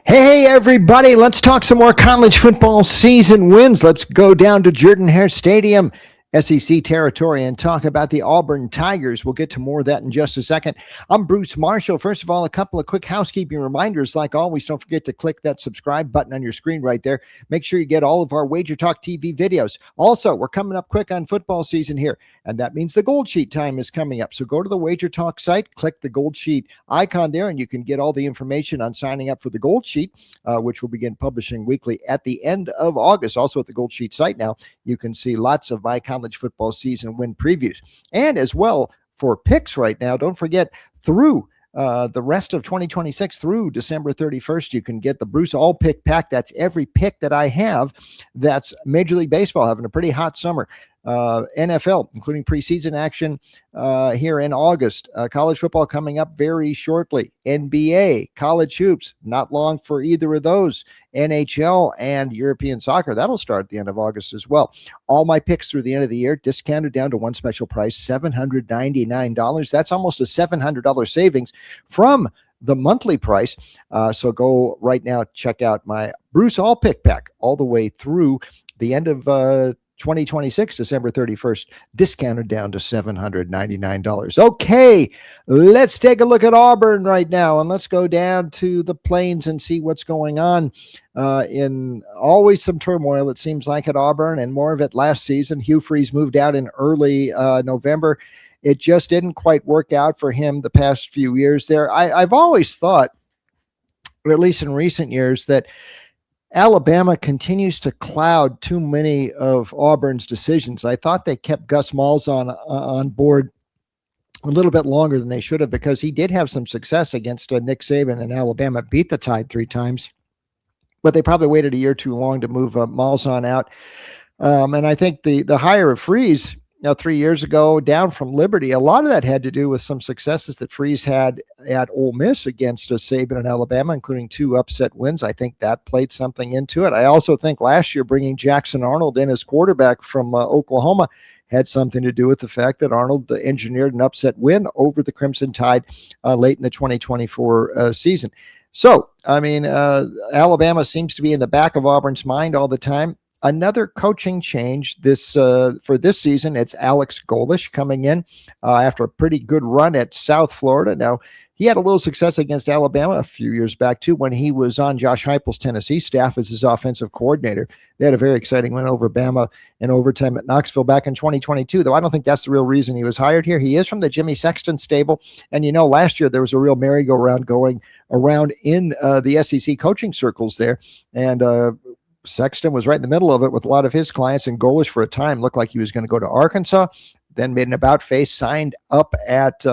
Hey, everybody, let's talk some more college football season wins. Let's go down to Jordan-Hare Stadium, SEC territory, and talk about the Auburn Tigers. We'll get to more of that in just a second. I'm Bruce Marshall. First of all, a couple of quick housekeeping reminders. Like always, don't forget to click that subscribe button on your screen right there. Make sure you get all of our Wager Talk TV videos. Also, we're coming up quick on football season here, and that means the Goldsheet time is coming up. So go to the Wager Talk site, click the Goldsheet icon there, and you can get all the information on signing up for the Goldsheet, which will begin publishing weekly at the end of August. Also at the Goldsheet site now, you can see lots of my college football season win previews. And as well for picks right now, don't forget through the rest of 2026 through December 31st, you can get the Bruce All Pick Pack. That's every pick that I have. That's Major League Baseball having a pretty hot summer. NFL, including preseason action here in August. College football coming up very shortly. NBA, college hoops, not long for either of those. NHL and European soccer, that'll start at the end of August as well. All my picks through the end of the year, discounted down to one special price, $799. That's almost a $700 savings from the monthly price. So go right now, check out my Bruce All Pick Pack all the way through the end of 2026, December 31st, discounted down to $799. Okay, let's take a look at Auburn right now, and let's go down to the Plains and see what's going on. In always some turmoil, it seems like, at Auburn, and more of it last season. Hugh Freeze moved out in early November. It just didn't quite work out for him the past few years there. I've always thought, or at least in recent years, that Alabama continues to cloud too many of Auburn's decisions. I thought they kept Gus Malzahn on board a little bit longer than they should have, because he did have some success against Nick Saban, and Alabama beat the Tide 3 times. But they probably waited a year too long to move Malzahn out. And I think the hire of Freeze 3 years ago down from Liberty, a lot of that had to do with some successes that Freeze had at Ole Miss against Saban and Alabama, including 2 upset wins. I think that played something into it. I also think last year bringing Jackson Arnold in as quarterback from Oklahoma had something to do with the fact that Arnold engineered an upset win over the Crimson Tide late in the 2024 season. So, I mean, Alabama seems to be in the back of Auburn's mind all the time. Another coaching change for this season, it's Alex Golesh coming in after a pretty good run at South Florida. Now, he had a little success against Alabama a few years back, too, when he was on Josh Heupel's Tennessee staff as his offensive coordinator. They had a very exciting win over Bama in overtime at Knoxville back in 2022, though I don't think that's the real reason he was hired here. He is from the Jimmy Sexton stable, and last year there was a real merry-go-round going around in the SEC coaching circles there, and Sexton was right in the middle of it with a lot of his clients, and Golish for a time looked like he was going to go to Arkansas, then made an about-face, signed up at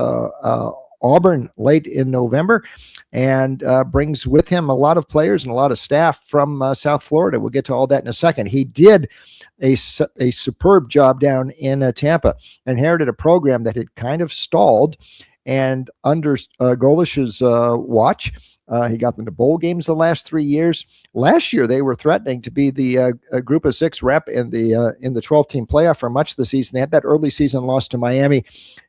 Auburn late in November, and brings with him a lot of players and a lot of staff from South Florida. We'll get to all that in a second. He did a superb job down in Tampa, inherited a program that had kind of stalled, and under Golish's watch, he got them to bowl games the last 3 years. Last year, they were threatening to be the Group of 6 rep in the 12-team playoff for much of the season. They had that early season loss to Miami,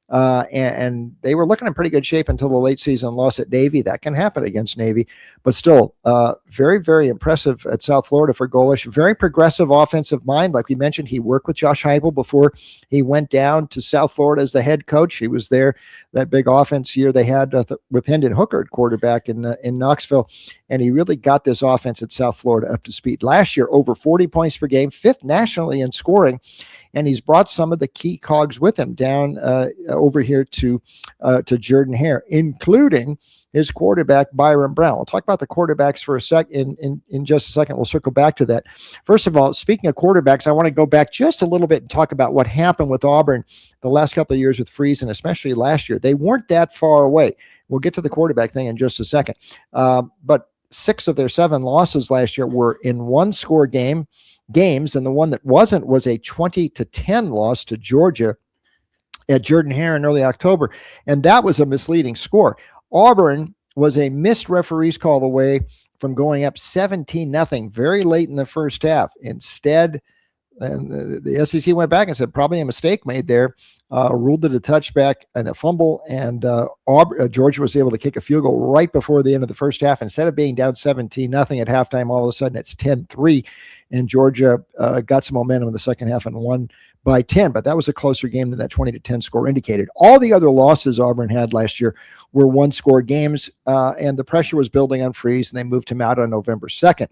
and they were looking in pretty good shape until the late season loss at Navy. That can happen against Navy, but still very, very impressive at South Florida for Golish. Very progressive offensive mind. Like we mentioned, he worked with Josh Heupel before he went down to South Florida as the head coach. He was there that big offense year they had with Hendon Hooker at quarterback in Knoxville, and he really got this offense at South Florida up to speed. Last year, over 40 points per game, 5th nationally in scoring, and he's brought some of the key cogs with him down over here to Jordan-Hare, including his quarterback, Byron Brown. We'll talk about the quarterbacks for a sec in just a second. We'll circle back to that. First of all, speaking of quarterbacks, I want to go back just a little bit and talk about what happened with Auburn the last couple of years with Freeze, and especially last year. They weren't that far away. We'll get to the quarterback thing in just a second. But 6 of their 7 losses last year were in one-score games, and the one that wasn't was a 20-10 loss to Georgia at Jordan-Hare in early October, and that was a misleading score. Auburn was a missed referee's call away from going up 17-0 very late in the first half. Instead, And the SEC went back and said probably a mistake made there, ruled it a touchback and a fumble, and Georgia was able to kick a field goal right before the end of the first half. Instead of being down 17-0 at halftime, all of a sudden it's 10-3, and Georgia got some momentum in the second half and won by 10, but that was a closer game than that 20-10 score indicated. All the other losses Auburn had last year were one-score games, and the pressure was building on Freeze, and they moved him out on November 2nd.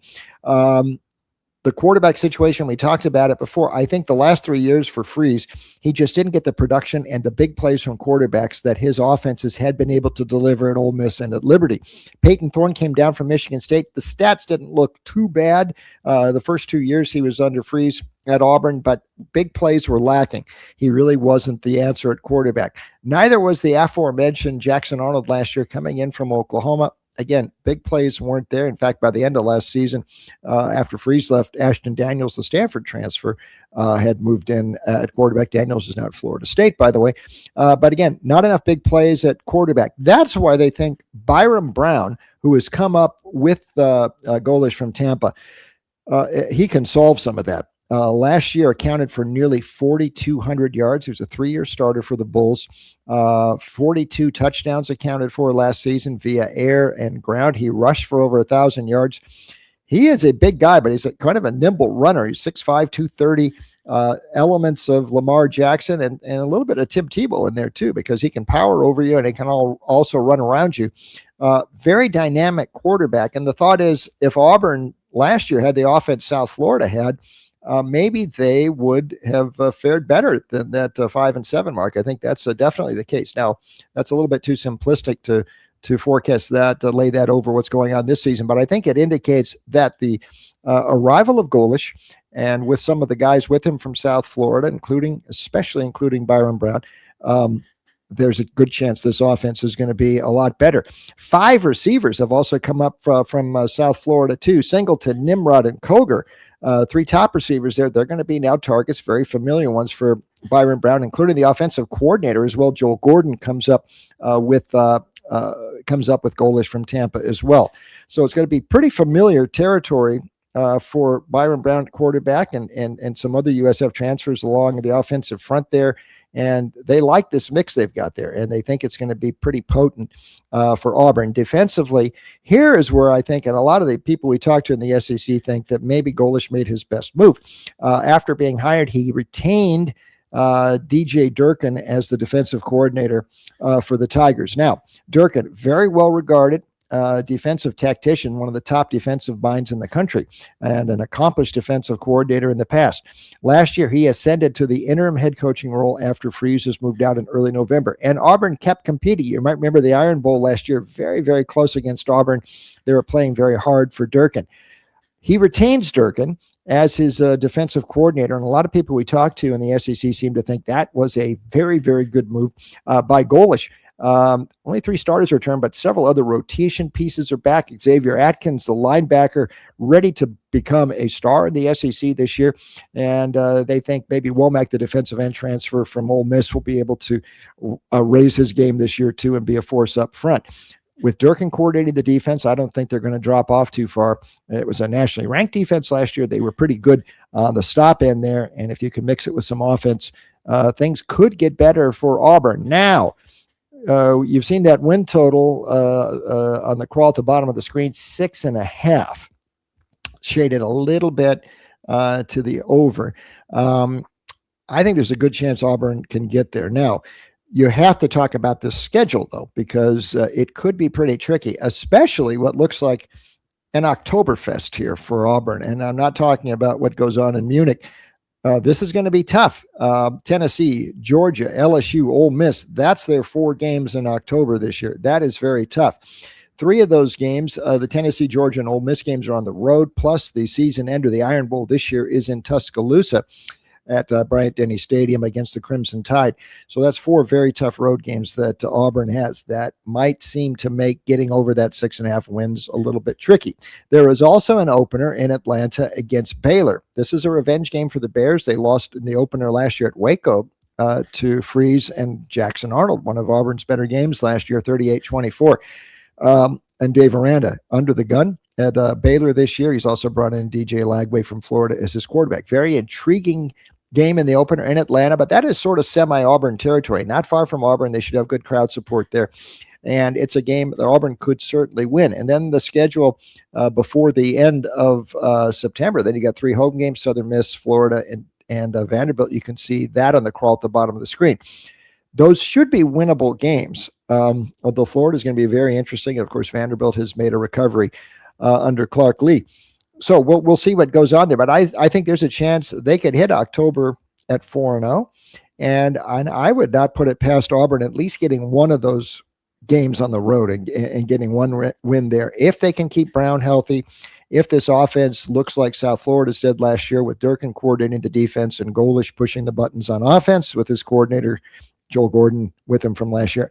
The quarterback situation, we talked about it before. I think the last 3 years for Freeze, he just didn't get the production and the big plays from quarterbacks that his offenses had been able to deliver at Ole Miss and at Liberty. Peyton Thorne came down from Michigan State. The stats didn't look too bad the first 2 years he was under Freeze at Auburn, but big plays were lacking. He really wasn't the answer at quarterback. Neither was the aforementioned Jackson Arnold last year coming in from Oklahoma. Again, big plays weren't there. In fact, by the end of last season, after Freeze left, Ashton Daniels, the Stanford transfer, had moved in at quarterback. Daniels is now at Florida State, by the way. But again, not enough big plays at quarterback. That's why they think Byron Brown, who has come up with Golish from Tampa, he can solve some of that. Last year accounted for nearly 4,200 yards. He was a 3-year starter for the Bulls. 42 touchdowns accounted for last season via air and ground. He rushed for over 1,000 yards. He is a big guy, but he's kind of a nimble runner. He's 6'5", 230, elements of Lamar Jackson and a little bit of Tim Tebow in there too, because he can power over you and he can also run around you. Very dynamic quarterback. And the thought is, if Auburn last year had the offense South Florida had, maybe they would have fared better than that 5-7 mark. I think that's definitely the case. Now, that's a little bit too simplistic to forecast that, lay that over what's going on this season. But I think it indicates that the arrival of Golish, and with some of the guys with him from South Florida, especially including Byron Brown, there's a good chance this offense is going to be a lot better. 5 receivers have also come up from South Florida too. Singleton, Nimrod, and Koger. 3 top receivers there. They're going to be now targets, very familiar ones for Byron Brown, including the offensive coordinator as well. Joel Gordon comes up with Golish from Tampa as well. So it's going to be pretty familiar territory for Byron Brown, quarterback, and some other USF transfers along the offensive front there. And they like this mix they've got there, and they think it's going to be pretty potent for Auburn. Defensively, here is where I think, and a lot of the people we talked to in the SEC think that maybe Golish made his best move. After being hired, he retained DJ Durkin as the defensive coordinator for the Tigers. Now, Durkin, very well regarded, defensive tactician, one of the top defensive minds in the country, and an accomplished defensive coordinator in the past. Last year, he ascended to the interim head coaching role after Freeze was moved out in early November. And Auburn kept competing. You might remember the Iron Bowl last year, very, very close against Auburn. They were playing very hard for Durkin. He retains Durkin as his defensive coordinator, and a lot of people we talked to in the SEC seem to think that was a very, very good move by Golish. Only 3 starters returned, but several other rotation pieces are back. Xavier Atkins, the linebacker, ready to become a star in the SEC this year. And they think maybe Womack, the defensive end transfer from Ole Miss, will be able to raise his game this year too and be a force up front. With Durkin coordinating the defense, I don't think they're going to drop off too far. It was a nationally ranked defense last year. They were pretty good on the stop end there. And if you can mix it with some offense, things could get better for Auburn. Now, you've seen that win total on the crawl at the bottom of the screen, 6.5, shaded a little bit to the over. I think there's a good chance Auburn can get there. Now, you have to talk about the schedule, though, because it could be pretty tricky, especially what looks like an Oktoberfest here for Auburn. And I'm not talking about what goes on in Munich. This is going to be tough. Tennessee, Georgia, LSU, Ole Miss, that's their 4 games in October this year. That is very tough. 3 of those games, the Tennessee, Georgia, and Ole Miss games are on the road, plus the season ender, the Iron Bowl this year, is in Tuscaloosa at Bryant-Denny Stadium against the Crimson Tide. So that's 4 very tough road games that Auburn has that might seem to make getting over that 6.5 wins a little bit tricky. There is also an opener in Atlanta against Baylor. This is a revenge game for the Bears. They lost in the opener last year at Waco to Freeze and Jackson Arnold, one of Auburn's better games last year, 38-24. And Dave Aranda under the gun. at Baylor this year. He's also brought in DJ Lagway from Florida as his quarterback. Very intriguing game in the opener in Atlanta, but that is sort of semi-Auburn territory. Not far from Auburn. They should have good crowd support there. And it's a game that Auburn could certainly win. And then the schedule before the end of September, then you got 3 home games, Southern Miss, Florida, and Vanderbilt. You can see that on the crawl at the bottom of the screen. Those should be winnable games, although Florida is going to be very interesting. Of course, Vanderbilt has made a recovery under Clark Lee. So we'll see what goes on there. But I think there's a chance they could hit October at 4-0. And I would not put it past Auburn at least getting one of those games on the road and getting one win there. If they can keep Brown healthy, if this offense looks like South Florida's did last year with Durkin coordinating the defense and Golish pushing the buttons on offense with his coordinator, Joel Gordon, with him from last year,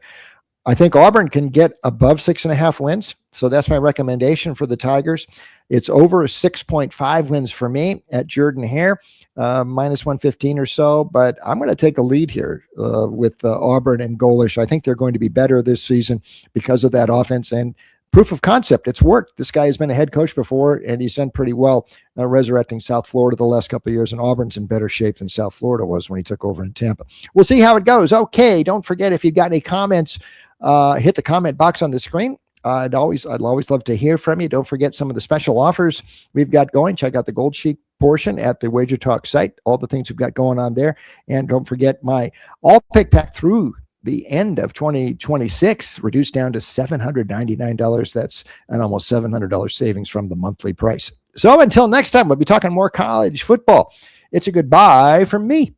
I think Auburn can get above 6.5 wins. So that's my recommendation for the Tigers. It's over 6.5 wins for me at Jordan Hare, minus 115 or so. But I'm going to take a lead here with Auburn and Golish. I think they're going to be better this season because of that offense and proof of concept. It's worked. This guy has been a head coach before, and he's done pretty well resurrecting South Florida the last couple of years. And Auburn's in better shape than South Florida was when he took over in Tampa. We'll see how it goes. Okay, don't forget, if you've got any comments, hit the comment box on the screen. I'd always love to hear from you. Don't forget some of the special offers we've got going. Check out the Goldsheet portion at the Wager Talk site, all the things we've got going on there. And don't forget my all pick pack through the end of 2026, reduced down to $799. That's an almost $700 savings from the monthly price. So until next time, we'll be talking more college football. It's a goodbye from me.